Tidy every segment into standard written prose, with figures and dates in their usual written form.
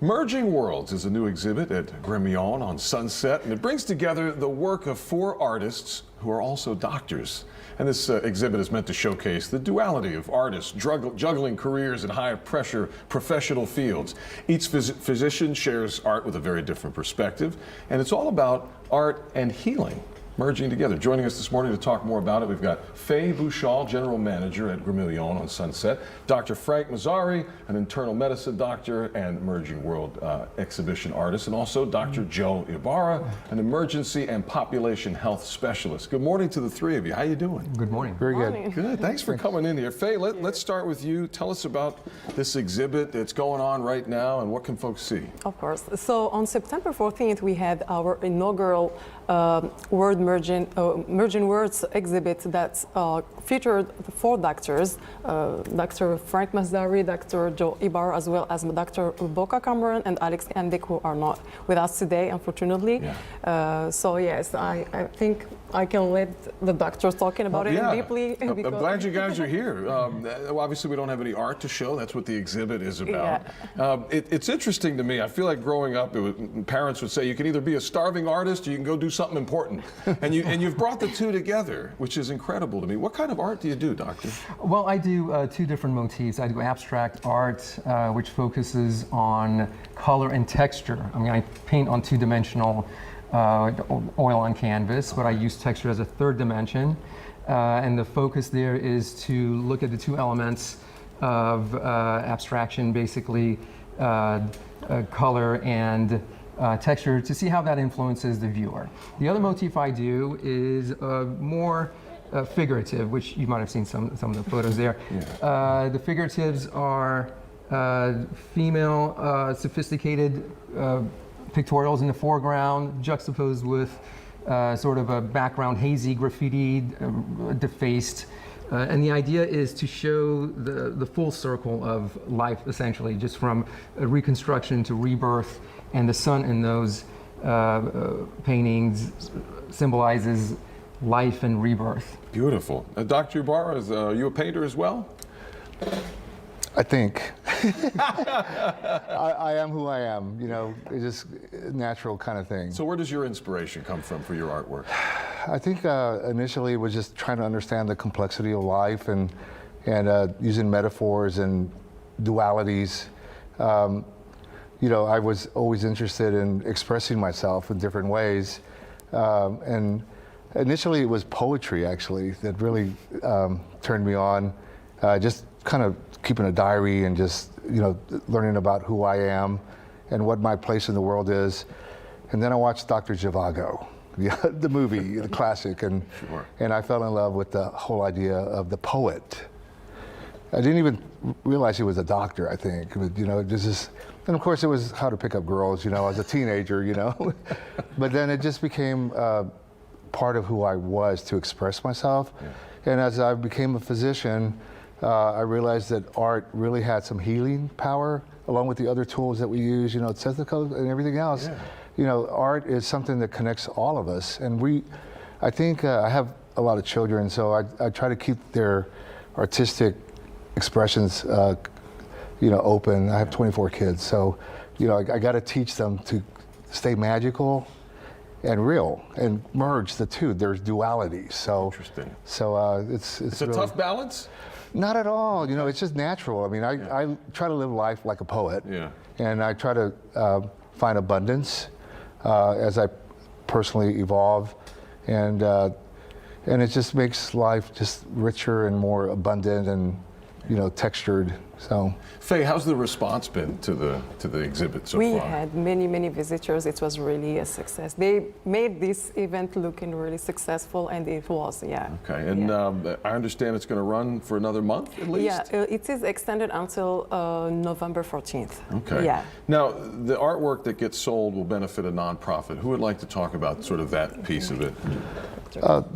Merging Worlds is a new exhibit at Gremillon on Sunset, and it brings together the work of 4 artists who are also doctors. And this exhibit is meant to showcase the duality of artists juggling careers in high-pressure professional fields. Each physician shares art with a very different perspective, and it's all about art and healing merging together. Joining us this morning to talk more about it, we've got Faye Bouchal, General Manager at Gremillon on Sunset, Dr. Frank Mazzari, an internal medicine doctor and Merging World exhibition artist, and also Dr. Joe Ibarra, an emergency and population health specialist. Good morning to the 3 of you. How you doing? Good morning. Very good. Good. Thanks for coming in here. Faye, let's start with you. Tell us about this exhibit that's going on right now and what can folks see? Of course. So on September 14th, we had our inaugural Merging Words exhibit that featured 4 doctors, Dr. Frank Mazzari, Dr. Joe Ibarra, as well as Dr. Boca Cameron and Alex Andick, who are not with us today, unfortunately. Yeah. So yes, I think I can let the doctors talking about it deeply. I'm glad you guys are here. Obviously, we don't have any art to show. That's what the exhibit is about. Yeah. It's interesting to me. I feel like growing up, parents would say you can either be a starving artist or you can go do something important. and you've brought the 2 together, which is incredible to me. What kind of art do you do, Doctor? Well, I do 2 different motifs. I do abstract art, which focuses on color and texture. I mean, I paint on 2-dimensional oil on canvas, but I use texture as a 3rd dimension. And the focus there is to look at the 2 elements of abstraction, basically color and texture, to see how that influences the viewer. The other motif I do is more figurative, which you might have seen some of the photos there. Yeah. The figuratives are female, sophisticated pictorials in the foreground, juxtaposed with sort of a background, hazy, graffitied, defaced. And the idea is to show the full circle of life, essentially, just from reconstruction to rebirth. And the sun in those paintings symbolizes life and rebirth. Beautiful. Dr. Ibarra, are you a painter as well? I think. I am who I am, you know, it's just a natural kind of thing. So where does your inspiration come from for your artwork? I think initially it was just trying to understand the complexity of life and using metaphors and dualities. You know, I was always interested in expressing myself in different ways. And initially it was poetry, actually, that really turned me on. Just kind of keeping a diary and just, you know, learning about who I am and what my place in the world is. And then I watched Dr. Zhivago, the movie, the classic, and I fell in love with the whole idea of the poet. I didn't even realize he was a doctor, I think. But, you know, and of course it was how to pick up girls, you know, as a teenager, you know. But then it just became part of who I was, to express myself. Yeah. And as I became a physician, I realized that art really had some healing power, along with the other tools that we use, you know, technical and everything else. Yeah. You know, art is something that connects all of us. And I think I have a lot of children, so I try to keep their artistic expressions, you know, open. I have 24 kids, so, you know, I got to teach them to stay magical and real and merge the 2. There's duality. So interesting. So it's a really tough balance. Not at all. You know, it's just natural. I mean, I try to live life like a poet. Yeah. And I try to find abundance as I personally evolve, and it just makes life just richer and more abundant and, you know, textured. So, Faye, how's the response been to the exhibit so far? We had many visitors. It was really a success. They made this event looking really successful, and it was, yeah. Okay, and I understand it's going to run for another month at least? Yeah, it is extended until November 14th. Okay. Yeah. Now, the artwork that gets sold will benefit a nonprofit. Who would like to talk about sort of that piece of it?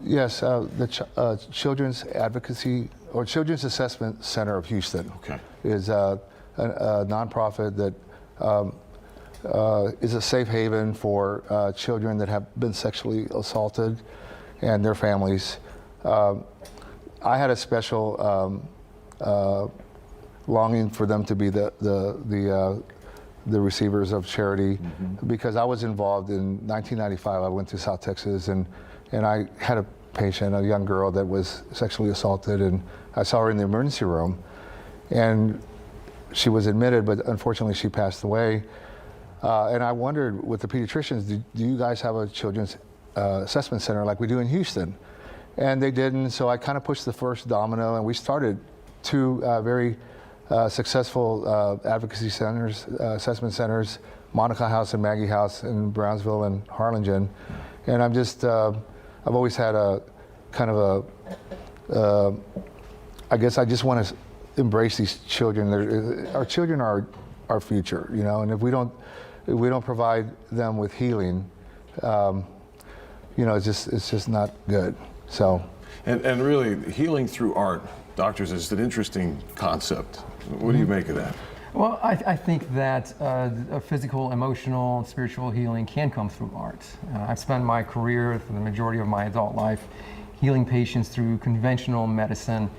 Yes, the Children's Advocacy or Children's Assessment Center of Houston is a nonprofit that is a safe haven for children that have been sexually assaulted and their families. I had a special longing for them to be the the receivers of charity, because I was involved in 1995. I went to South Texas, and I had a patient, a young girl that was sexually assaulted, and I saw her in the emergency room, and she was admitted, but unfortunately she passed away. And I wondered with the pediatricians, do you guys have a children's assessment center like we do in Houston? And they didn't, so I kind of pushed the first domino, and we started two very successful advocacy centers, assessment centers, Monica House and Maggie House in Brownsville and Harlingen. And I'm just, I've always had a kind of a, I guess I just want to embrace these children. Our children are our future, you know, and if we don't provide them with healing, you know, it's just not good. So. And really, healing through art, doctors, is an interesting concept. What do you make of that? Well, I think that a physical, emotional, spiritual healing can come through art. I've spent my career, for the majority of my adult life, healing patients through conventional medicine,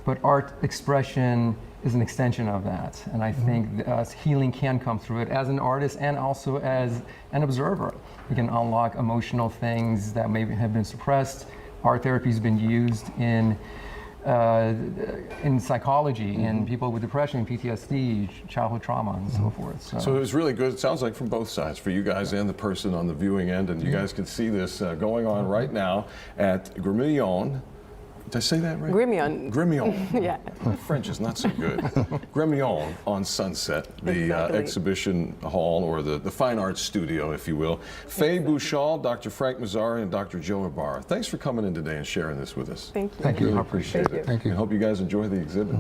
but art expression is an extension of that. And I think healing can come through it as an artist and also as an observer. We can unlock emotional things that maybe have been suppressed. Art therapy has been used in psychology, in people with depression, PTSD, childhood trauma, and so forth. So it was really good, it sounds like, from both sides, for you guys and the person on the viewing end. And you guys can see this going on right now at Gremillon. Did I say that right? Gremillon. Gremillon. Yeah. French is not so good. Gremillon on Sunset, the Exactly. exhibition hall, or the fine arts studio, if you will. Faye Bouchal, Dr. Frank Mazzari, and Dr. Joe Ibarra. Thanks for coming in today and sharing this with us. Thank you. Thank you. I appreciate Thank it. you. Thank you. I hope you guys enjoy the exhibit.